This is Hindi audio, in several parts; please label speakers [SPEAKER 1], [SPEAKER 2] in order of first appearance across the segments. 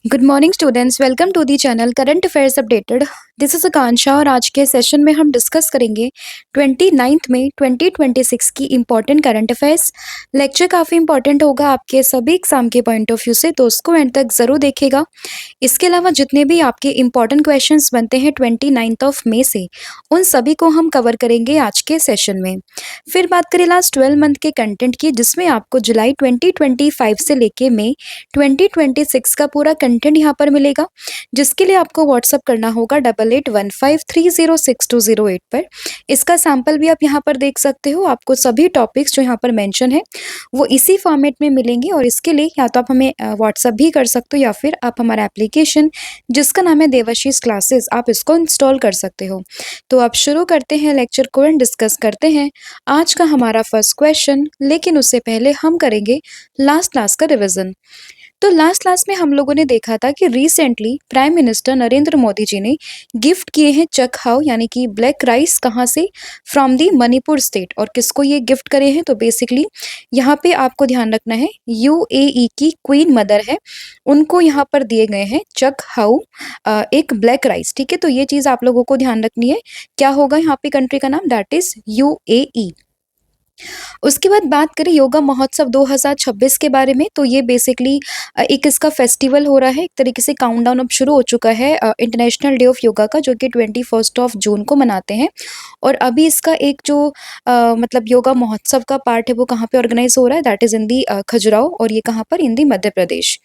[SPEAKER 1] Good morning students, welcome to the channel current affairs updated. This is Akanksha और आज के सेशन में हम डिस्कस करेंगे 29 मई 2026 की इंपॉर्टेंट करंट अफेयर्स। लेक्चर काफ़ी इंपॉर्टेंट होगा आपके सभी एग्जाम के पॉइंट ऑफ व्यू से, तो उसको एंड तक ज़रूर देखिएगा। इसके अलावा जितने भी आपके इंपॉर्टेंट क्वेश्चंस बनते हैं 29 ऑफ मई से, उन सभी को हम कवर करेंगे आज के सेशन में। फिर बात करें लास्ट 12 मंथ के कंटेंट की, जिसमें आपको जुलाई 2025 से लेके मई 2026 का पूरा कंटेंट यहाँ पर मिलेगा, जिसके लिए आपको व्हाट्सअप करना होगा 8815306208 पर। इसका सैंपल भी आप यहाँ पर देख सकते हो। आपको सभी टॉपिक्स जो यहाँ पर मेंशन है वो इसी फॉर्मेट में मिलेंगे, और इसके लिए या तो आप हमें व्हाट्सअप भी कर सकते हो या फिर आप हमारा एप्लीकेशन जिसका नाम है देवाशीष क्लासेस, आप इसको इंस्टॉल कर सकते हो। तो अब शुरू करते हैं लेक्चर को एंड डिस्कस करते हैं आज का हमारा फर्स्ट क्वेश्चन। लेकिन उससे पहले हम करेंगे लास्ट क्लास का रिवीजन। तो लास्ट क्लास में हम लोगों ने देखा था कि recently prime minister Narendra Modi ji ने गिफ्ट किए हैं चकहाव यानी कि ब्लैक राइस, कहाँ से, फ्रॉम दी मणिपुर स्टेट। और किसको ये गिफ्ट करे हैं, तो बेसिकली यहाँ पे आपको ध्यान रखना है यूएई की क्वीन मदर है, उनको यहाँ पर दिए गए हैं चकहाव एक ब्लैक राइस। ठीक है, तो ये चीज़ आप लोगों को ध्यान रखनी है। क्या होगा यहाँ पे कंट्री का नाम, दैट इज यूएई। उसके बाद बात करें योगा महोत्सव 2026 के बारे में, तो ये बेसिकली एक इसका फेस्टिवल हो रहा है। एक तरीके से काउंटडाउन अब शुरू हो चुका है इंटरनेशनल डे ऑफ योगा का, जो कि 21 ऑफ जून को मनाते हैं। और अभी इसका एक जो मतलब योगा महोत्सव का पार्ट है वो कहाँ पे ऑर्गेनाइज हो रहा है, दैट इज इन दी खजुराहो, और ये कहाँ पर, इन दी मध्य प्रदेश।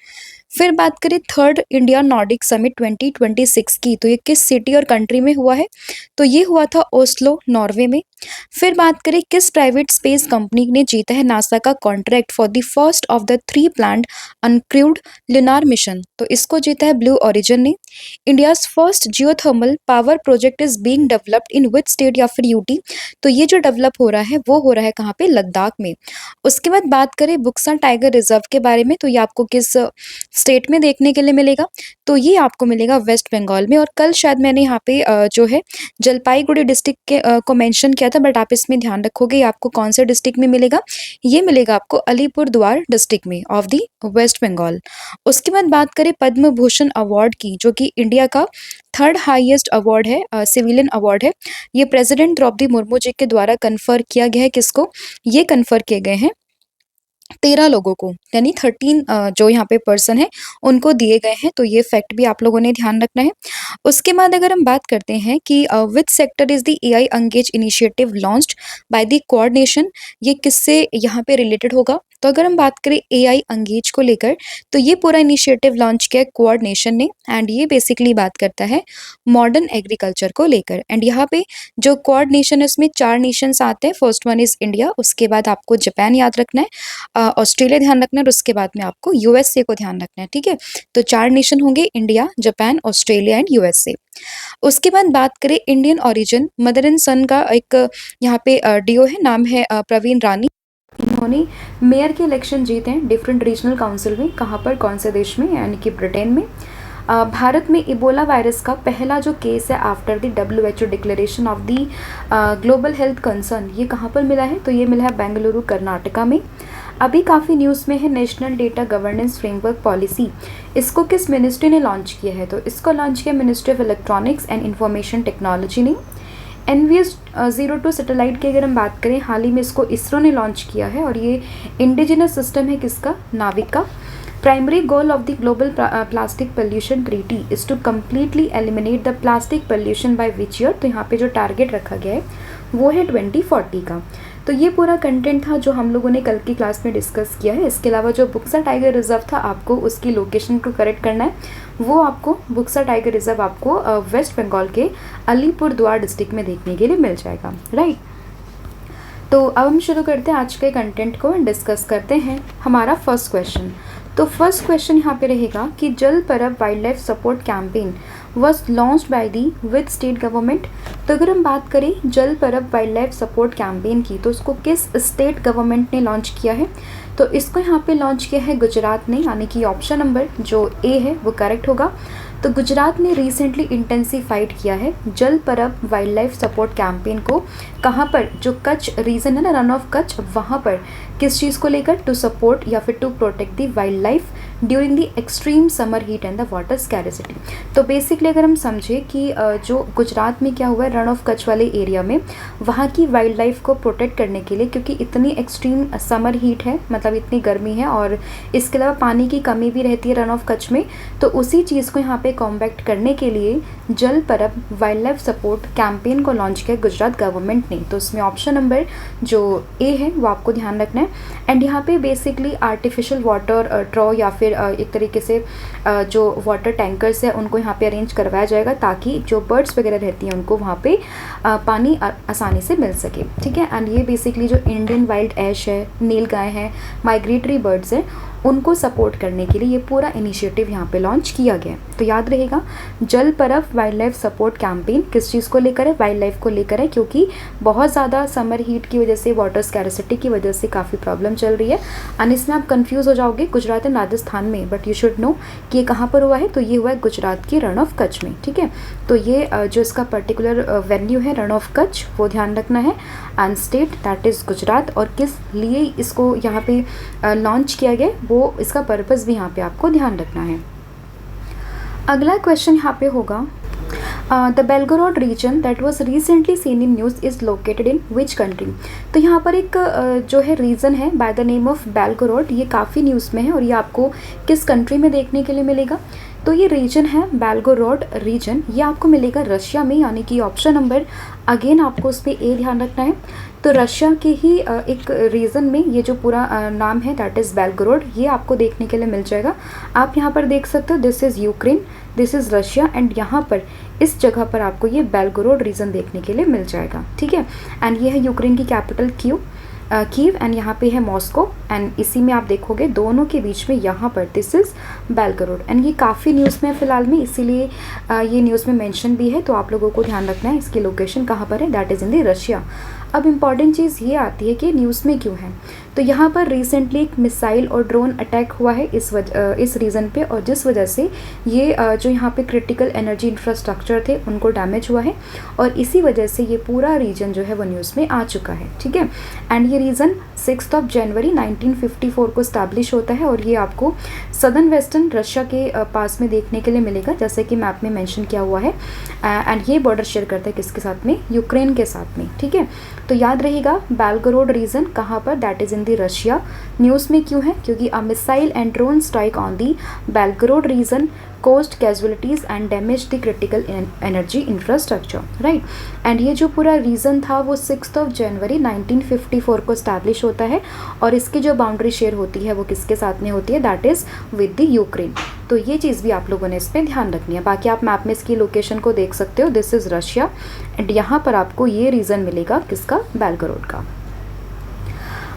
[SPEAKER 1] फिर बात करें थर्ड इंडिया नॉर्डिक समिट 2026 की, तो ये किस सिटी और कंट्री में हुआ है, तो ये हुआ था ओस्लो, नॉर्वे में। फिर बात करें किस प्राइवेट स्पेस कंपनी ने जीता है नासा का contract for the first of the 3 planned uncrewed lunar mission, तो इसको जीता है ब्लू ओरिजिन ने। India's first geothermal power project is being developed in which state, या फिर यूटी, तो ये जो डेवलप हो रहा है वो हो रहा है कहाँ पे, लद्दाख में। उसके बाद बात करें बुक्सा टाइगर रिजर्व के बारे में, तो ये आपको किस स्टेट में देखने के लिए मिलेगा, तो ये आपको मिलेगा वेस्ट बंगाल में। और कल शायद मैंने यहाँ पे जो है जलपाईगुड़ी डिस्ट्रिक्ट के को मेंशन किया था, बट आप इसमें ध्यान रखोगे ये आपको कौन से डिस्ट्रिक्ट में मिलेगा, ये मिलेगा आपको अलीपुर द्वार डिस्ट्रिक्ट में ऑफ दी वेस्ट बंगाल। उसके बाद बात करें पद्म भूषण अवार्ड की, जो कि इंडिया का थर्ड हाईएस्ट अवार्ड है, सिविलियन अवार्ड है। ये प्रेसिडेंट द्रौपदी मुर्मू जी के द्वारा कन्फर किया गया है। किसको ये कन्फर किए गए हैं, 13 लोगों को, यानी 13 जो यहाँ पे पर्सन है उनको दिए गए हैं। तो ये फैक्ट भी आप लोगों ने ध्यान रखना है। उसके बाद अगर हम बात करते हैं कि which sector is the AI engage initiative launched by the quad nation, ये किससे यहाँ पे रिलेटेड होगा, तो अगर हम बात करें एआई एंगेज को लेकर, तो ये पूरा इनिशिएटिव लॉन्च किया क्वाड नेशन ने, एंड ये बेसिकली बात करता है मॉडर्न एग्रीकल्चर को लेकर। एंड यहाँ पे जो क्वाड नेशन है उसमें 4 नेशंस आते हैं। फर्स्ट वन इज इंडिया, उसके बाद आपको जापान याद रखना है, ऑस्ट्रेलिया ध्यान रखना है, और उसके बाद में आपको यूएसए को ध्यान रखना है। ठीक है, तो 4 नेशन होंगे, India, Japan, Australia and USA. उसके बाद बात करें इंडियन ओरिजिन मदर एंड सन का एक यहाँ पे डीओ है, नाम है प्रवीण रानी। इन्होंने मेयर के इलेक्शन जीते हैं डिफरेंट रीजनल काउंसिल में, कहाँ पर, कौन से देश में, यानी कि ब्रिटेन में। भारत में इबोला वायरस का पहला जो केस है after the WHO declaration of the global health concern, ये कहाँ पर मिला है, तो ये मिला है बेंगलुरु, कर्नाटका में। अभी काफ़ी न्यूज़ में है national data governance framework policy, इसको किस मिनिस्ट्री ने लॉन्च किया है, तो इसको लॉन्च किया ministry of electronics and information technology ने। NVS-02 सैटेलाइट की अगर हम बात करें, हाल ही में इसको इसरो ने लॉन्च किया है, और ये इंडिजिनस सिस्टम है किसका, नाविक का। Primary goal of the global plastic pollution treaty is to completely eliminate the plastic pollution by which year, तो यहाँ पे जो टारगेट रखा गया है वो है 2040 का। तो ये पूरा कंटेंट था जो हम लोगों ने कल की क्लास में डिस्कस किया है। इसके अलावा जो बुक्सा टाइगर रिजर्व था, आपको उसकी लोकेशन को करेक्ट करना है, वो आपको बुक्सा टाइगर रिजर्व आपको वेस्ट बंगाल के अलीपुर द्वार डिस्ट्रिक्ट में देखने के लिए मिल जाएगा, राइट। तो अब हम शुरू करते हैं आज के कंटेंट को, डिस्कस करते हैं हमारा फर्स्ट क्वेश्चन। तो फर्स्ट क्वेश्चन यहाँ पे रहेगा कि जल परब wild life support campaign was launched by the with state government. तो अगर हम बात करें जल परब वाइल्ड लाइफ सपोर्ट कैंपेन की, तो उसको किस स्टेट गवर्नमेंट ने लॉन्च किया है, तो इसको यहाँ पे लॉन्च किया है गुजरात ने, यानी कि ऑप्शन नंबर जो ए है वो करेक्ट होगा। तो गुजरात ने रिसेंटली इंटेंसिफाइड किया है जल परब वाइल्ड लाइफ सपोर्ट कैंपेन को, कहाँ पर, जो कच्छ रीजन है ना, रन ऑफ कच्छ, वहाँ पर किस चीज़ को लेकर, टू सपोर्ट या फिर to protect the wildlife during the extreme summer heat and the water scarcity. तो बेसिकली अगर हम समझे कि जो गुजरात में क्या हुआ है, रन ऑफ कच्छ वाले एरिया में वहाँ की वाइल्ड लाइफ को प्रोटेक्ट करने के लिए, क्योंकि इतनी एक्सट्रीम समर हीट है, मतलब इतनी गर्मी है और इसके अलावा पानी की कमी भी रहती है रन ऑफ कच्छ में, तो उसी चीज़ को यहाँ पे कॉम्बैक्ट करने के लिए जल परब वाइल्ड लाइफ सपोर्ट कैंपेन को लॉन्च किया गुजरात गवर्नमेंट ने। तो उसमें ऑप्शन नंबर जो ए है वो आपको ध्यान रखना है। एंड यहाँ पे बेसिकली आर्टिफिशियल वाटर ट्रॉ या फिर एक तरीके से जो वाटर टैंकर्स है उनको यहाँ पे अरेंज करवाया जाएगा, ताकि जो बर्ड्स वगैरह रहती हैं उनको वहाँ पे पानी आसानी से मिल सके, ठीक है। एंड ये बेसिकली जो इंडियन वाइल्ड ऐश है, नील गाय है, माइग्रेटरी बर्ड्स हैं, उनको सपोर्ट करने के लिए ये पूरा इनिशिएटिव यहाँ पे लॉन्च किया गया है। तो याद रहेगा, जल परब वाइल्ड लाइफ सपोर्ट कैंपेन किस चीज़ को लेकर है, वाइल्ड लाइफ को लेकर है, क्योंकि बहुत ज़्यादा समर हीट की वजह से, वाटर स्कैरिसिटी की वजह से काफ़ी प्रॉब्लम चल रही है। एंड इसमें आप कंफ्यूज हो जाओगे गुजरात एंड राजस्थान में, बट यू शुड नो कि ये कहाँ पर हुआ है। तो ये हुआ है गुजरात की रण ऑफ कच्छ में, ठीक है। तो ये जो इसका पर्टिकुलर वेन्यू है रण ऑफ कच्छ, वो ध्यान रखना है। And state that is Gujarat, और किस लिए इसको यहाँ पे लॉन्च किया गया, वो इसका पर्पस भी यहाँ पे आपको ध्यान रखना है। अगला क्वेश्चन यहाँ पे होगा, the Belgorod region that was recently seen in news is located in which country. तो यहाँ पर एक जो है रीज़न है by the name of Belgorod, ये काफ़ी न्यूज़ में है और ये आपको किस कंट्री में देखने के लिए मिलेगा। तो ये रीजन है बेलगोरोड रीजन, ये आपको मिलेगा रशिया में, यानी कि ऑप्शन नंबर अगेन आपको उस पर ए ध्यान रखना है। तो रशिया के ही एक रीजन में ये जो पूरा नाम है दैट इज़ बेलगोरोड, ये आपको देखने के लिए मिल जाएगा। आप यहाँ पर देख सकते हो, this is Ukraine, this is Russia, and यहाँ पर इस जगह पर आपको ये बेलगोरोड रीजन देखने के लिए मिल जाएगा, ठीक है। एंड ये है यूक्रेन की कैपिटल कीव, एंड यहाँ पे है मॉस्को, एंड इसी में आप देखोगे दोनों के बीच में यहाँ पर दिस इज़ बेलगोरोड। एंड ये काफ़ी न्यूज़ में है फिलहाल में, इसीलिए ये न्यूज़ में मेंशन भी है। तो आप लोगों को ध्यान रखना है इसकी लोकेशन कहाँ पर है, that is in the Russia. अब इम्पॉर्टेंट चीज़ ये आती है कि न्यूज़ में क्यों है। तो यहाँ पर रिसेंटली एक मिसाइल और ड्रोन अटैक हुआ है इस रीज़न पे, और जिस वजह से ये जो यहाँ पे क्रिटिकल एनर्जी इंफ्रास्ट्रक्चर थे उनको डैमेज हुआ है, और इसी वजह से ये पूरा रीजन जो है वो न्यूज़ में आ चुका है, ठीक है। एंड ये रीजन 6 जनवरी 1954 को स्टैब्लिश होता है, और ये आपको सदर्न वेस्टर्न रशिया के पास में देखने के लिए मिलेगा, जैसे कि मैप में मेंशन किया हुआ है। एंड ये बॉर्डर शेयर करता है किसके साथ में, यूक्रेन के साथ में, ठीक है। तो याद रहेगा बेलगोरोड रीजन कहाँ पर, that is in the Russia. News में क्यों है, क्योंकि a missile and drone strike on the Belgorod region caused casualties and damaged the critical energy infrastructure, right? And ये जो पूरा रीज़न था वो 6 जनवरी 1954 को स्टैब्लिश होता है, और इसकी जो बाउंड्री शेयर होती है वो किसके साथ में होती है, that is with the Ukraine. तो ये चीज़ भी आप लोगों ने इस पर ध्यान रखनी है। बाकी आप मैप में इसकी लोकेशन को देख सकते हो, दिस इज़ रशिया, एंड यहाँ पर आपको ये रीज़न मिलेगा किसका, बेलगोरोड का।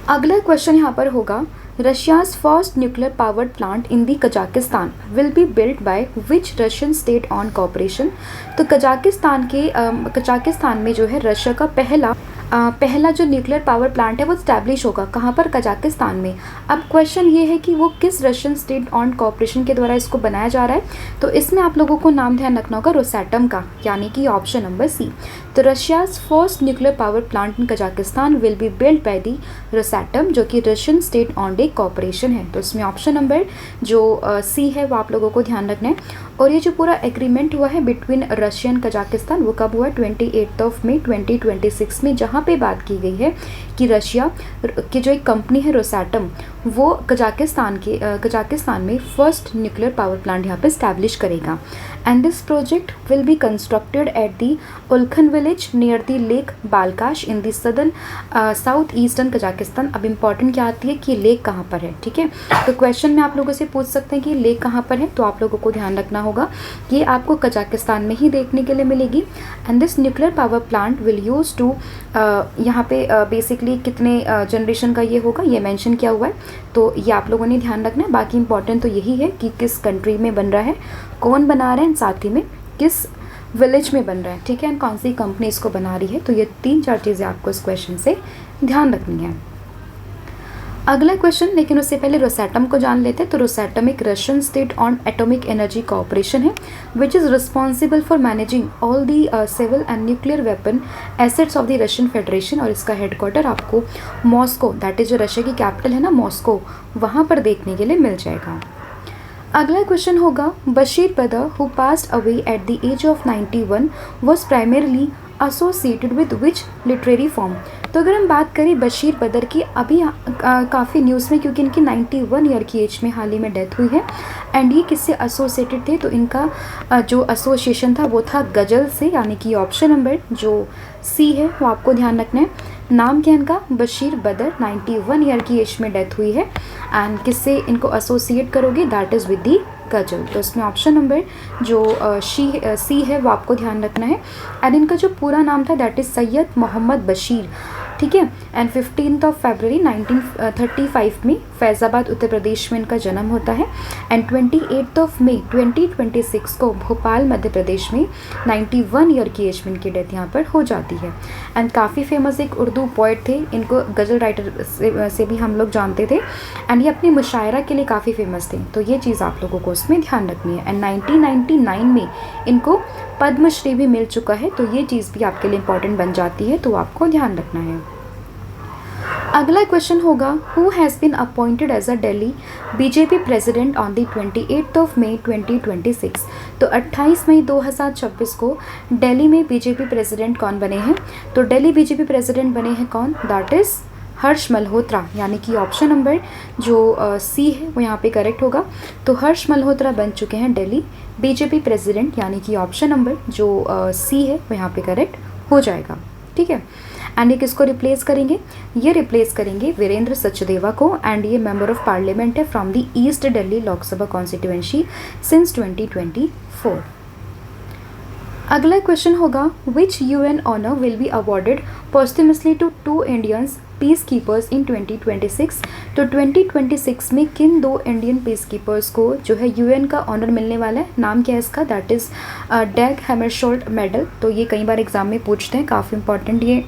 [SPEAKER 1] अगला क्वेश्चन यहाँ पर होगा, Russia's first nuclear powered plant in the Kazakhstan will be built by which Russian state-owned corporation? तो कजाकिस्तान में जो है रशिया का पहला जो न्यूक्लियर पावर प्लांट है वो स्टैब्लिश होगा कहाँ पर, कजाकिस्तान में। अब क्वेश्चन ये है कि वो किस रशियन स्टेट ऑन्ड कॉर्पोरेशन के द्वारा इसको बनाया जा रहा है। तो इसमें आप लोगों को नाम ध्यान रखना होगा रोसैटम का, यानी कि ऑप्शन नंबर सी। तो Russia's first nuclear power plant in Kazakhstan will be build by the Rosatom, जो कि रशियन स्टेट ऑन्ड एक कॉर्पोरेशन है। तो इसमें ऑप्शन नंबर जो सी है वो आप लोगों को ध्यान रखना है। और ये जो पूरा एग्रीमेंट हुआ है बिटवीन रशिया एंड कजाकिस्तान, वो कब हुआ, 28 मई 2026 में, जहाँ पे बात की गई है कि रशिया की जो एक कंपनी है रोसैटम, वो कजाकिस्तान में फर्स्ट न्यूक्लियर पावर प्लांट यहाँ पे स्टैब्लिश करेगा। And this project will be constructed at the Ulken village near the lake Balkhash in the southern south eastern Kazakhstan. अब इम्पॉर्टेंट क्या आती है कि लेक कहाँ पर है, ठीक है। तो क्वेश्चन में आप लोगों से पूछ सकते हैं कि लेक कहाँ पर है, तो आप लोगों को ध्यान रखना होगा कि आपको कजाकिस्तान में ही देखने के लिए मिलेगी। And this nuclear power plant will use to, यहाँ पे बेसिकली कितने जनरेशन का ये होगा ये मेंशन किया हुआ है, तो ये आप लोगों ने ध्यान रखना है। बाकी इंपॉर्टेंट तो यही है कि किस कंट्री में बन रहा है, कौन बना रहा है, साथ ही में किस विलेज में बन रहा है, ठीक है, एंड कौन सी कंपनी इसको बना रही है। तो ये 3-4 चीज़ें आपको इस क्वेश्चन से ध्यान रखनी है। अगला क्वेश्चन, लेकिन उससे पहले रोसैटम को जान लेते हैं। तो रोसैटम एक Russian state owned atomic energy corporation है which is responsible for managing all the civil and nuclear weapon assets of the Russian federation, और इसका हेडक्वार्टर आपको मॉस्को, दैट इज़ जो रशिया की कैपिटल है ना मॉस्को, वहाँ पर देखने के लिए मिल जाएगा। अगला क्वेश्चन होगा, Bashir Badr who passed away at the age of 91 was primarily associated with which literary form. तो अगर हम बात करें बशीर बदर की, अभी काफ़ी न्यूज़ में, क्योंकि इनकी 91 ईयर की एज में हाल ही में डेथ हुई है। एंड ये किससे एसोसिएटेड थे, तो इनका जो एसोसिएशन था वो था गज़ल से, यानी कि ऑप्शन नंबर जो सी है वो आपको ध्यान रखना है। नाम क्या है इनका, बशीर बदर, 91 ईयर की एज में डेथ हुई है। एंड किससे इनको एसोसिएट करोगे, दैट इज़ विद दी गज़ल। तो इसमें ऑप्शन नंबर जो सी है वो आपको ध्यान रखना है। एंड इनका जो पूरा नाम था दैट इज़ सैयद मोहम्मद बशीर, ठीक है। एंड 15 फरवरी 1935 में फैज़ाबाद उत्तर प्रदेश में इनका जन्म होता है। एंड 28 मई 2026 को भोपाल मध्य प्रदेश में 91 ईयर की एज में इनकी डेथ यहाँ पर हो जाती है। एंड काफ़ी फेमस एक उर्दू पोइट थे, इनको गज़ल राइटर से भी हम लोग जानते थे। एंड ये अपनी मुशायरा के लिए काफ़ी फेमस थे, तो ये चीज़ आप लोगों को उसमें ध्यान रखनी है। एंड 1999 में इनको पद्मश्री भी मिल चुका है, तो ये चीज़ भी आपके लिए इंपॉर्टेंट बन जाती है, तो आपको ध्यान रखना है। अगला क्वेश्चन होगा, who has been appointed as a Delhi BJP president on the 28 May 2026। तो 28 मई 2026 को दिल्ली में बीजेपी प्रेसिडेंट कौन बने हैं, तो दिल्ली बीजेपी प्रेसिडेंट बने हैं कौन, दैट इज़ हर्ष मल्होत्रा, यानी कि ऑप्शन नंबर जो सी है वो यहाँ पे करेक्ट होगा। तो हर्ष मल्होत्रा बन चुके हैं दिल्ली बीजेपी प्रेसिडेंट, यानी कि ऑप्शन नंबर जो सी है वो यहाँ पे करेक्ट हो जाएगा, ठीक है। एंड ये किसको रिप्लेस करेंगे, ये रिप्लेस करेंगे वीरेंद्र सचदेवा को। एंड ये मेंबर ऑफ पार्लियामेंट है from the east Delhi Lok Sabha constituency since 2024। अगला क्वेश्चन होगा, which UN honour will be awarded posthumously to 2 Indians peacekeepers in 2026। तो 2026 में किन 2 इंडियन पीस कीपर्स को जो है यूएन का ऑनर मिलने वाला है, नाम क्या है इसका, दैट इज़ डैग हैमरशोल्ड मेडल। तो ये कई बार एग्जाम में पूछते हैं, काफ़ी इंपॉर्टेंट ये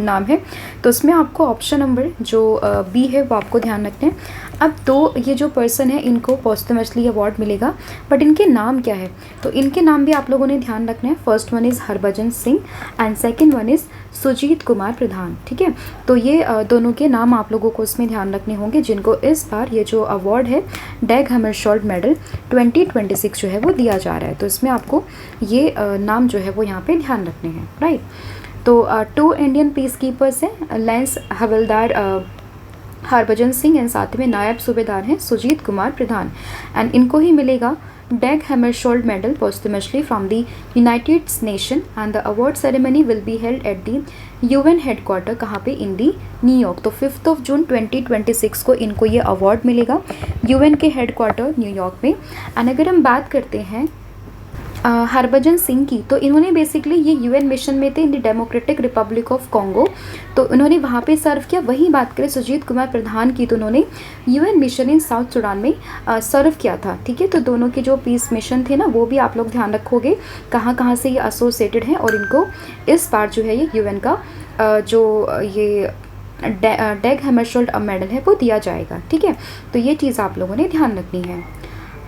[SPEAKER 1] नाम है। तो इसमें आपको ऑप्शन नंबर जो बी है वो आपको ध्यान रखते हैं। अब तो ये जो पर्सन है इनको पोस्टमसली अवार्ड मिलेगा, बट इनके नाम क्या है, तो इनके नाम भी आप लोगों ने ध्यान रखना है। First one is Harbhajan Singh and second one is Sujit Kumar Pradhan, ठीक है। तो ये दोनों के नाम आप लोगों को इसमें ध्यान रखने होंगे, जिनको इस बार ये जो अवार्ड है डैग हैमरशोल्ड मेडल 2026 जो है वो दिया जा रहा है। तो इसमें आपको ये नाम जो है वो यहाँ पर ध्यान रखने हैं, राइट। तो 2 इंडियन पीस कीपर्स हैं, lens havildar Harbhajan Singh and साथ में नायब सूबेदार हैं सुजीत कुमार प्रधान। एंड इनको ही मिलेगा Dag Hammarskjold medal posthumously from the United Nation. And the award ceremony will be held at the UN headquarter, कहाँ पे, इन दी न्यूयॉर्क। तो 5 जून 2026 को इनको ये अवार्ड मिलेगा यूएन के हेडक्वार्टर न्यूयॉर्क में। एंड अगर हम बात करते हैं हरभजन सिंह की, तो इन्होंने बेसिकली ये यूएन मिशन में थे in the democratic Republic of Congo, तो उन्होंने वहाँ पे सर्व किया। वहीं बात करें सुजीत कुमार प्रधान की, तो उन्होंने UN mission in south Sudan में सर्व किया था, ठीक है। तो दोनों के जो पीस मिशन थे ना वो भी आप लोग ध्यान रखोगे कहाँ कहाँ से ये एसोसिएटेड हैं, और इनको इस बार जो है ये यूएन का जो ये डैग हैमरशोल्ड मेडल है वो दिया जाएगा, ठीक है। तो ये चीज़ आप लोगों ने ध्यान रखनी है।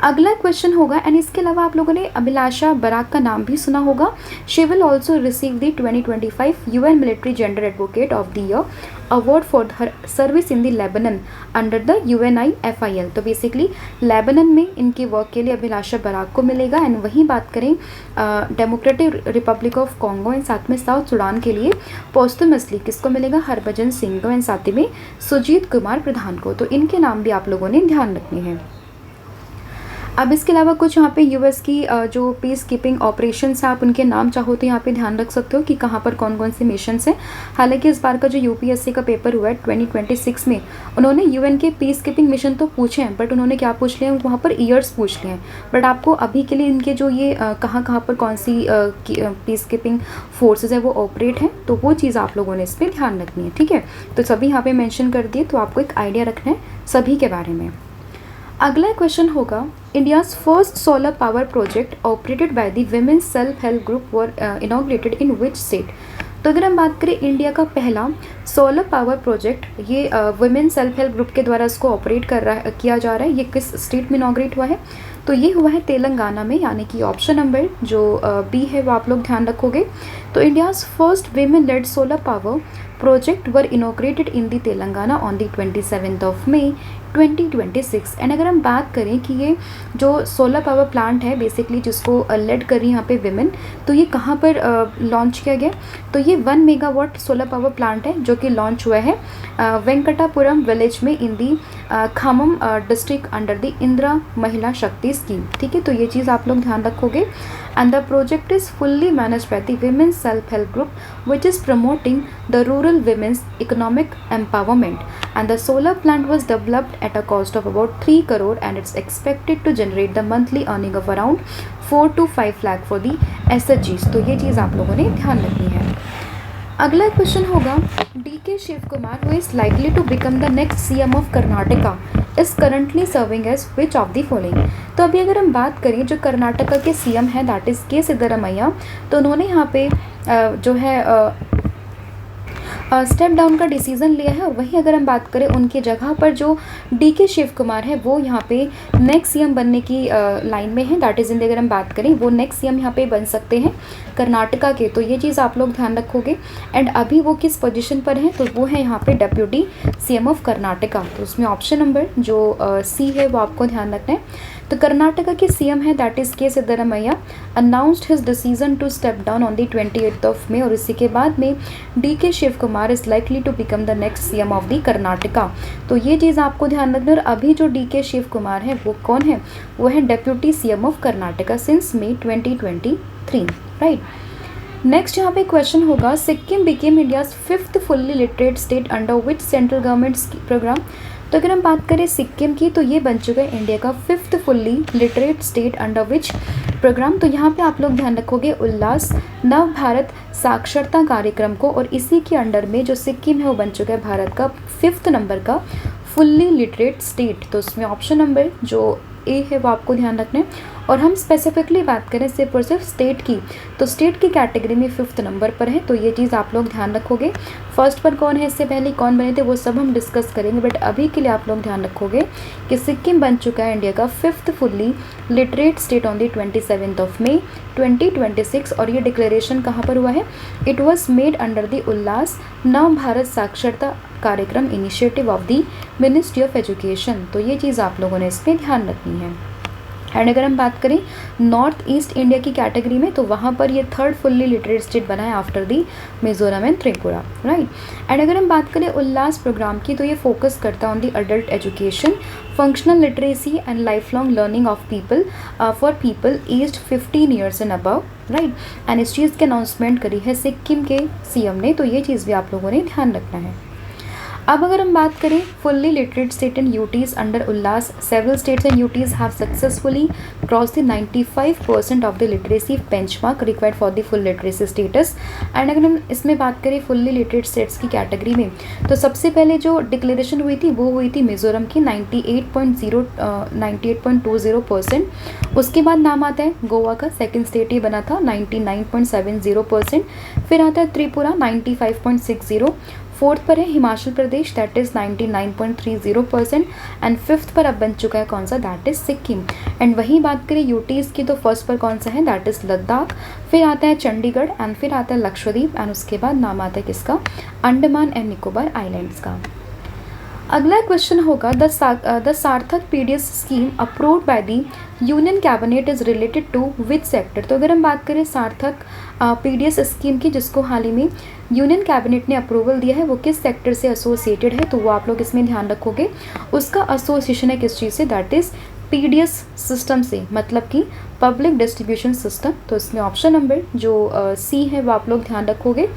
[SPEAKER 1] अगला क्वेश्चन होगा, एंड इसके अलावा आप लोगों ने अभिलाषा बराक का नाम भी सुना होगा। She will also receive the 2025 UN military gender advocate of the year award for her service in the Lebanon under the UNIFIL। तो बेसिकली लेबनन में इनके वर्क के लिए अभिलाषा बराक को मिलेगा। एंड वहीं बात करें democratic Republic of Congo and साथ में साउथ सूडान के लिए पोस्टमसली किसको मिलेगा, हरभजन सिंह को एंड साथ में सुजीत कुमार प्रधान को। तो इनके नाम भी आप लोगों ने ध्यान रखने हैं। अब इसके अलावा कुछ यहाँ पे यूएस की जो पीस कीपिंग ऑपरेशंस हैं, आप उनके नाम चाहो तो यहाँ पे ध्यान रख सकते हो कि कहाँ पर कौन कौन से मिशंस हैं। हालांकि इस बार का जो यूपीएससी का पेपर हुआ है 2026 में, उन्होंने यूएन के पीस कीपिंग मिशन तो पूछे हैं, बट उन्होंने क्या पूछ लिया, वहाँ पर ईयर्स पूछ लिए हैं। बट आपको अभी के लिए इनके जो ये कहाँ कहाँ पर कौन सी पीस कीपिंग फोर्सेज है वो ऑपरेट हैं, तो वो चीज़ आप लोगों ने इस पर ध्यान रखनी है, ठीक है। तो सभी यहाँ पर मैंशन कर दिए, तो आपको एक आइडिया रखना है सभी के बारे में। अगला क्वेश्चन होगा, India's first solar power project operated by the women's self help group were inaugurated in which state. तो अगर हम बात करें इंडिया का पहला सोलर पावर प्रोजेक्ट, ये वुमेन सेल्फ हेल्प ग्रुप के द्वारा इसको ऑपरेट किया जा रहा है, ये किस स्टेट में इनॉग्रेट हुआ है, तो ये हुआ है तेलंगाना में, यानी कि ऑप्शन नंबर जो बी है वो आप लोग ध्यान रखोगे। तो India's first women lead solar power project were inaugurated in the Telangana on the 27th of May 2026। And अगर हम बात करें कि ये जो सोलर पावर प्लांट है बेसिकली जिसको लेड कर रही यहाँ पे विमेन, तो ये कहाँ पर लॉन्च किया गया, तो ये 1 मेगावाट सोलर पावर प्लांट है जो कि लॉन्च हुआ है वेंकटापुरम विलेज में इन दी खामम डिस्ट्रिक्ट अंडर द इंदिरा महिला शक्ति स्कीम। ठीक है, तो ये चीज़ आप लोग ध्यान रखोगे। And the project is fully manage by the women's self help group which is promoting the rural women's economic empowerment. And the solar plant was developed at a cost of about 3 crore and it's expected to generate the monthly earning of around 4 to 5 lakh for the SHGs। तो ये चीज़ आप लोगों ने ध्यान रखनी है। अगला क्वेश्चन होगा, DK Shiv Kumar who is likely to become the next CM of Karnataka is currently serving as which of the following। तो अभी अगर हम बात करें जो कर्नाटका के CM है दैट इज़ के सिद्धरामैया, तो उन्होंने यहाँ पे जो है स्टेप डाउन का डिसीज़न लिया है। और वहीं अगर हम बात करें उनकी जगह पर जो DK शिव कुमार है वो यहाँ पे नेक्स्ट CM बनने की लाइन में है, दैट इज़ इन अगर हम बात करें वो नेक्स्ट CM यहाँ पे बन सकते हैं कर्नाटका के। तो ये चीज़ आप लोग ध्यान रखोगे। एंड अभी वो किस पोजीशन पर हैं, तो वो है यहाँ पे डेप्यूटी CM ऑफ कर्नाटका। तो उसमें ऑप्शन नंबर जो C है वो आपको ध्यान रखना है। तो कर्नाटका के CM है that is K Siddaramaiah announced his decision to step down on the 28th of May। और इसी के बाद में DK Shiv Kumar is likely to become the next CM of the Karnataka. तो ये चीज़ आपको ध्यान रखना। और अभी जो DK शिव कुमार है वो कौन है, वो है deputy CM of Karnataka since May 2023, right. Next यहाँ पे क्वेश्चन होगा, Sikkim became India's 5th fully literate state under which central government programme. तो अगर हम बात करें सिक्किम की, तो ये बन चुका है इंडिया का 5th fully literate state under विच प्रोग्राम। तो यहाँ पे आप लोग ध्यान रखोगे उल्लास नव भारत साक्षरता कार्यक्रम को, और इसी के अंडर में जो सिक्किम है वो बन चुका है भारत का 5th नंबर का फुल्ली लिटरेट स्टेट। तो उसमें ऑप्शन नंबर जो ए है वो आपको ध्यान रखना है। और हम स्पेसिफिकली बात करें सिर्फ और सिर्फ स्टेट की, तो स्टेट की कैटेगरी में 5th नंबर पर है। तो ये चीज़ आप लोग ध्यान रखोगे। फर्स्ट पर कौन है, इससे पहले कौन बने थे, वो सब हम डिस्कस करेंगे, बट अभी के लिए आप लोग ध्यान रखोगे कि सिक्किम बन चुका है इंडिया का 5th fully literate state on the 27th of May 2026। और ये डिक्लेरेशन कहाँ पर हुआ है, it was made under the Ullas Nav Bharat Saksharta Karyakram initiative of the ministry of education. तो ये चीज़ आप लोगों ने इस पर ध्यान रखनी है। एंड अगर हम बात करें नॉर्थ ईस्ट इंडिया की कैटेगरी में, तो वहाँ पर ये 3rd फुल्ली लिटरेट स्टेट बना है after the Mizoram and Tripura, right. And अगर हम बात करें उल्लास प्रोग्राम की, तो ये फोकस करता है on the adult education, functional literacy and life long learning of people for people aged 15 years and above, right. And इस चीज़ की अनाउंसमेंट करी है सिक्किम के CM ने। तो ये चीज़ भी आप लोगों ने ध्यान रखना है। अब अगर हम बात करें fully literate state and UTs under Ullas, several states and UTs have successfully cross the 95% of the literacy benchmark required for the full literacy status. And अगर हम इसमें बात करें फुल्ली लिटरेट स्टेट्स की कैटेगरी में, तो सबसे पहले जो डिक्लेरेशन हुई थी वो हुई थी मिजोरम की 98.20%। उसके बाद नाम आता है गोवा का, सेकेंड स्टेट ये बना था 99.70%। फिर आता है त्रिपुरा 95.60%। 4th पर है Himachal Pradesh that is 99.30%। And 5th पर अब बन चुका है कौन सा, दैट इज़ सिक्किम। एंड वहीं बात करें यूटीज़ की, तो फर्स्ट पर कौन सा है, दैट इज़ लद्दाख। फिर आता है चंडीगढ़ एंड फिर आता है लक्षद्वीप एंड उसके बाद नाम आता है किसका, अंडमान एंड निकोबार आइलैंड्स का। अगला क्वेश्चन होगा, the Sarthak PDS scheme approved by the union cabinet is related to which sector. तो अगर हम बात करें सार्थक PDS स्कीम की जिसको हाल ही में यूनियन कैबिनेट ने अप्रूवल दिया है, वो किस सेक्टर से एसोसिएटेड है, तो वो आप लोग इसमें ध्यान रखोगे। उसका एसोसिएशन है किस चीज़ से, दैट इज़ PDS सिस्टम से, मतलब कि पब्लिक डिस्ट्रीब्यूशन सिस्टम। तो इसमें ऑप्शन नंबर जो C है वो आप लोग ध्यान रखोगे।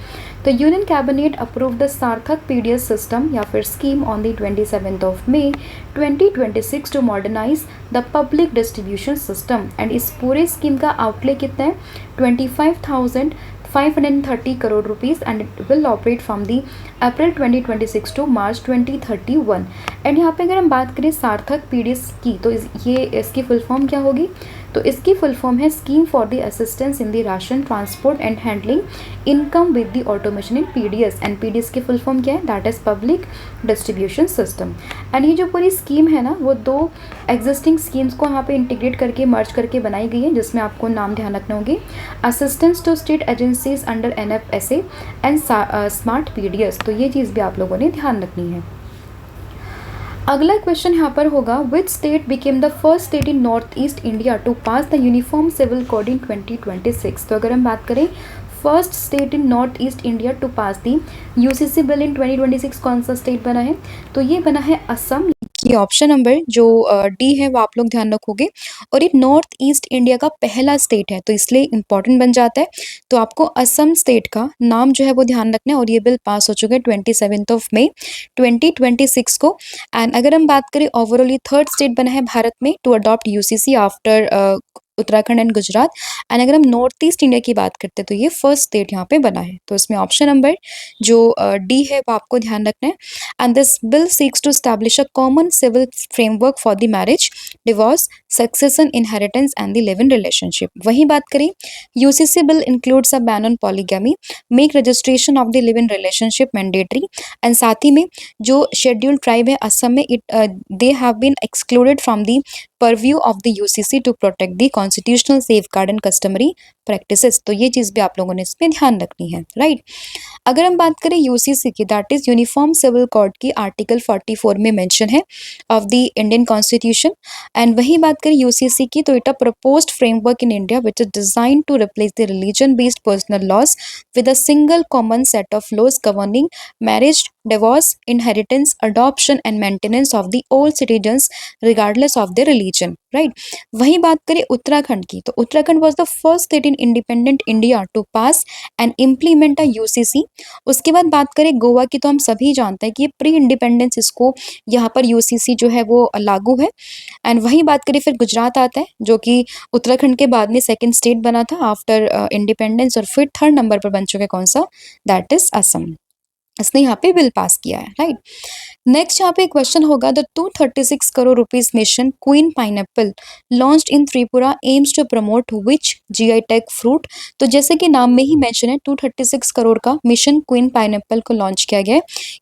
[SPEAKER 1] तो union cabinet approve the Sarthak PDS system या फिर scheme on the 27th of May 2026 to modernise the public distribution system. And इस पूरे स्कीम का आउटले कितना है, 25,530 crore rupees and it will operate from the April 2026 to March 2031। And यहाँ पे अगर हम बात करें सार्थक PDS की, तो ये इसकी फुल फॉर्म क्या होगी, तो इसकी फुल फॉर्म है scheme for the assistance in the ration transport and handling income with the automation in PDS। And PDS की फुल फॉर्म क्या है, that is public distribution system. And ये जो पूरी स्कीम है ना, वो 2 एग्जिस्टिंग स्कीम्स को यहाँ पे इंटीग्रेट करके मर्ज करके बनाई गई है, जिसमें आपको नाम ध्यान रखना होगी, assistance to state agency policies under NFSA and smart PDS, तो ये चीज़ भी आप लोगों ने ध्यान रखनी है। अगला क्वेश्चन यहाँ पर होगा, which state became the first state in north east India to pass the uniform civil code in 2026। तो अगर हम बात करें first state in north east India to pass the UCC bill in 2026, कौन सा स्टेट बना है? तो ये बना है असम। ये ऑप्शन नंबर जो डी है वो आप लोग ध्यान रखोगे, और ये नॉर्थ ईस्ट इंडिया का पहला स्टेट है तो इसलिए इंपॉर्टेंट बन जाता है। तो आपको असम स्टेट का नाम जो है वो ध्यान रखना है, और ये बिल पास हो चुका है 27 मई 2026 को। एंड अगर हम बात करें ओवरऑल, ये थर्ड स्टेट बना है भारत में to adopt UCC after Uttarakhand and Gujarat. And अगर हम नॉर्थ ईस्ट इंडिया की बात करते हैं तो ये फर्स्ट स्टेट यहाँ पे बना है। तो इसमें ऑप्शन नंबर जो डी है वो आपको ध्यान रखना है। And this bill seeks to establish a common civil framework for the marriage, divorce, succession, inheritance and the live in relationship. वहीं बात करें UCC bill includes a ban on polygamy, make registration of the live in relationship mandatory, and साथ ही में जो शेड्यूल्ड ट्राइब है असम में, they have been excluded from the purview of the UCC to protect the constitutional safeguard and customary practices. तो ये चीज़ भी आप लोगों ने इसमें ध्यान रखनी है, राइट। अगर हम बात करें UCC की, that is uniform civil code की, आर्टिकल 44 में मेंशन है of the Indian constitution. And वही बात करें UCC की, तो it a proposed framework in India which is design to replace the religion based personal laws with a single common set of laws governing marriage, divorce, inheritance, adoption and maintenance of the all citizens regardless of the religion, right. वही बात करें उत्तराखंड की, तो Uttarakhand was the first state in independent India to pass and implement a UCC। उसके बाद बात करें गोवा की, तो हम सभी जानते हैं कि प्री इंडिपेंडेंस इसको यहाँ पर UCC जो है वो लागू है। एंड वही बात करें फिर गुजरात आता है, जो कि उत्तराखंड के बाद में सेकंड स्टेट बना था आफ्टर इंडिपेंडेंस, और फिर थर्ड नंबर पर बन चुका है कौन सा? That is Assam. इसने यहाँ पे बिल पास किया है, राइट। नेक्स्ट यहाँ पे क्वेश्चन होगा, the 236 crore rupees mission queen pineapple launched in Tripura aims to promote which GI tag fruit. तो जैसे कि नाम में ही मेंशन है, 236 करोड़ का मिशन क्वीन पाइनएप्पल को लॉन्च किया गया है।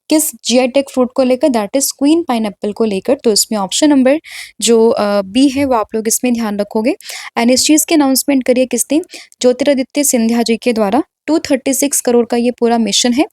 [SPEAKER 1] किस GI टैग फ्रूट को लेकर? दैट इज क्वीन पाइनएप्पल को लेकर। तो इसमें ऑप्शन नंबर जो बी है वो आप लोग इसमें ध्यान रखोगे। एंड इस चीज़ की अनाउंसमेंट करिए किसने? ज्योतिरादित्य सिंधिया जी के द्वारा। 236 करोड़ का ये पूरा मिशन है,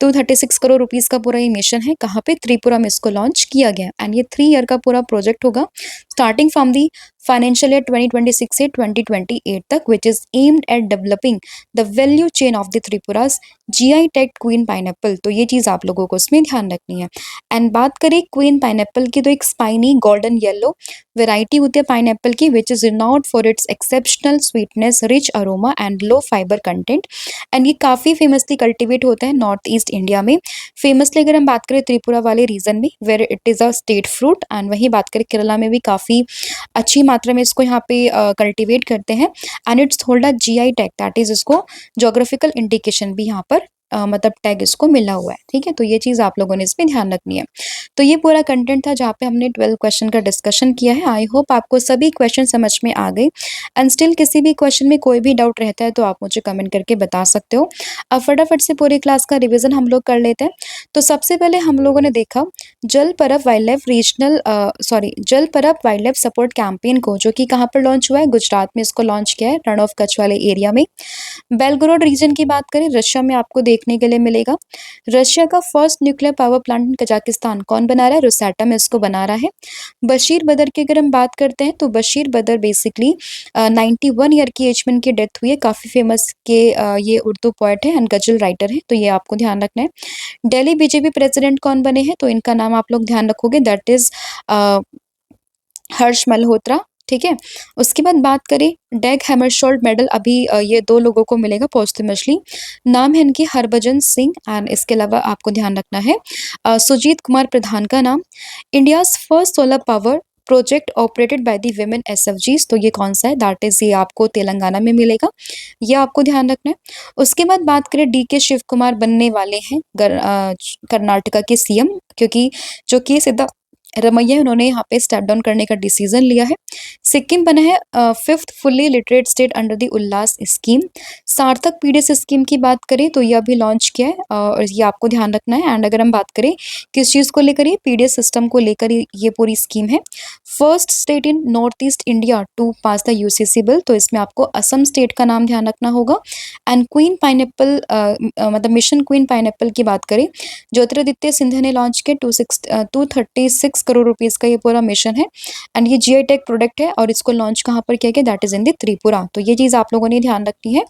[SPEAKER 1] 236 करोड़ रुपीस का पूरा ये मिशन है। कहाँ पे? त्रिपुरा में इसको लॉन्च किया गया। एंड ये 3 ईयर का पूरा प्रोजेक्ट होगा, starting from the financial year 2026 से 2028 तक, which is aimed at developing the value chain of the Tripura's GI tag queen pineapple. तो ये चीज़ आप लोगों को इसमें ध्यान रखनी है। एंड बात करें क्वीन पाइनएप्पल की, तो एक स्पाइनी गोल्डन येलो वेराइटी होती है पाइनएप्पल की, which is renowned for its exceptional sweetness, rich aroma and low fibre content. And ये काफ़ी फेमसली कल्टिवेट होता है नॉर्थ ईस्ट इंडिया में। फेमसली अगर हम बात करें त्रिपुरा वाले रीजन में, where it is a state fruit. And वही बात करें केरला में भी काफ़ी अच्छी मात्रा में इसको यहाँ पे कल्टिवेट करते हैं। And it's hold a GI tag, that is इसको जोग्राफिकल इंडिकेशन भी यहाँ पर मतलब टैग इसको मिला हुआ है, ठीक है। तो ये चीज़ आप लोगों ने इसमें ध्यान रखनी है। तो ये पूरा कंटेंट था जहाँ पे हमने 12 क्वेश्चन का डिस्कशन किया है। आई होप आपको सभी क्वेश्चन समझ में आ गए। एंड स्टिल किसी भी क्वेश्चन में कोई भी डाउट रहता है तो आप मुझे कमेंट करके बता सकते हो। अब फटाफट से पूरी क्लास का रिविजन हम लोग कर लेते हैं। तो सबसे पहले हम लोगों ने देखा जल परब वाइल्ड लाइफ सपोर्ट कैंपेन को, जो कि कहाँ पर लॉन्च हुआ है? गुजरात में इसको लॉन्च किया है, रण ऑफ कच्छ वाले एरिया में। बेलगोरोड रीजन की बात करें, रशिया में आपको देखने के लिए मिलेगा। रशिया का first nuclear power plant in Kazakhstan कौन बना रहा है? रोसैटम इसको बना रहा है। बशीर बदर की अगर हम बात करते हैं, तो बशीर बदर बेसिकली 91 ईयर की एज में इनकी डेथ हुई है। काफ़ी फेमस के ये उर्दू पोएट है एंड गजल राइटर है, तो ये आपको ध्यान रखना है। दिल्ली BJP प्रेसिडेंट कौन बने हैं? तो इनका नाम आप लोग ध्यान रखोगे, दैट इज हर्ष मल्होत्रा, ठीक है। उसके बाद बात करें डैग हैमरशोल्ड मेडल, अभी ये 2 लोगों को मिलेगा पोस्टमसली। नाम है इनकी हरभजन सिंह। एंड इसके अलावा आपको ध्यान रखना है सुजीत कुमार प्रधान का नाम। India's first solar power project operated by the women SFGs, तो ये कौन सा है? दैट इज ये आपको तेलंगाना में मिलेगा, ये आपको ध्यान रखना है। उसके बाद बात करें DK शिव कुमार बनने वाले हैं कर्नाटका के CM, क्योंकि जो के रमैया उन्होंने यहाँ पे स्टेप डाउन करने का डिसीजन लिया है। सिक्किम बना है 5th fully literate state under the Ullas scheme. सार्थक PDS स्कीम की बात करें तो ये अभी लॉन्च किया है, और ये आपको ध्यान रखना है। एंड अगर हम बात करें किस चीज़ को लेकर, ये PDS सिस्टम को लेकर ये पूरी स्कीम है। First state in north east India to pass the UCC bill, तो इसमें आपको असम स्टेट का नाम ध्यान रखना होगा। एंड क्वीन पाइनएप्पल मतलब मिशन क्वीन पाइनएप्पल की बात करें, ज्योतिरादित्य सिंधिया ने लॉन्च किया। 236 करोड़ रुपीज़ का ये पूरा मिशन है एंड ये जीआई टैग प्रोडक्ट है और इसको लॉन्च कहाँ पर किया गया, that is in the Tripura. तो ये चीज़ आप लोगों ने ध्यान रखनी है।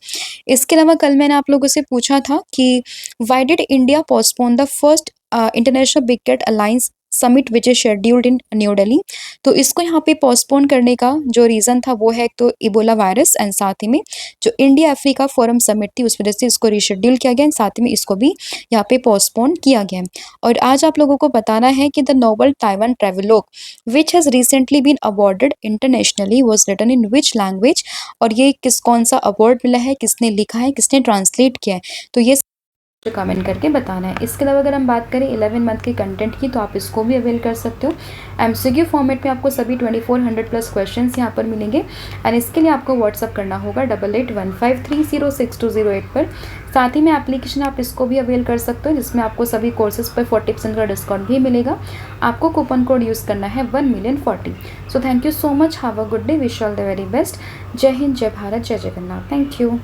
[SPEAKER 1] इसके अलावा कल मैंने आप लोगों से पूछा था कि why did India postpone the first international big cat alliance summit which is scheduled in New Delhi. तो इसको यहाँ पे पोस्टपोन करने का जो रीज़न था वो है एक तो इबोला वायरस एंड साथ ही में जो इंडिया अफ्रीका फोरम समिट थी उस वजह से इसको रीशेड्यूल किया गया एंड साथ ही में इसको भी यहाँ पे पोस्टपोन किया गया। और आज आप लोगों को बताना है कि the novel Taiwan travelogue which has recently been awarded internationally was written in which language, और ये कौन सा अवार्ड मिला है, किसने लिखा है, किसने ट्रांसलेट किया है, तो ये कमेंट करके बताना है। इसके अलावा अगर हम बात करें 11 मंथ के कंटेंट की तो आप इसको भी अवेल कर सकते हो। एमसीक्यू फॉर्मेट में आपको सभी 2400 प्लस क्वेश्चंस यहाँ पर मिलेंगे एंड इसके लिए आपको व्हाट्सअप करना होगा 8815306208 पर। साथ ही में एप्लीकेशन आप इसको भी अवेल कर सकते हो जिसमें आपको सभी कोर्सेज पर 40% का डिस्काउंट भी मिलेगा। आपको कूपन कोड यूज़ करना है 1,000,040। So thank you so much, have a good day, wish all the very best. जय हिंद, जय भारत, जय जगन्नाथ, थैंक यू।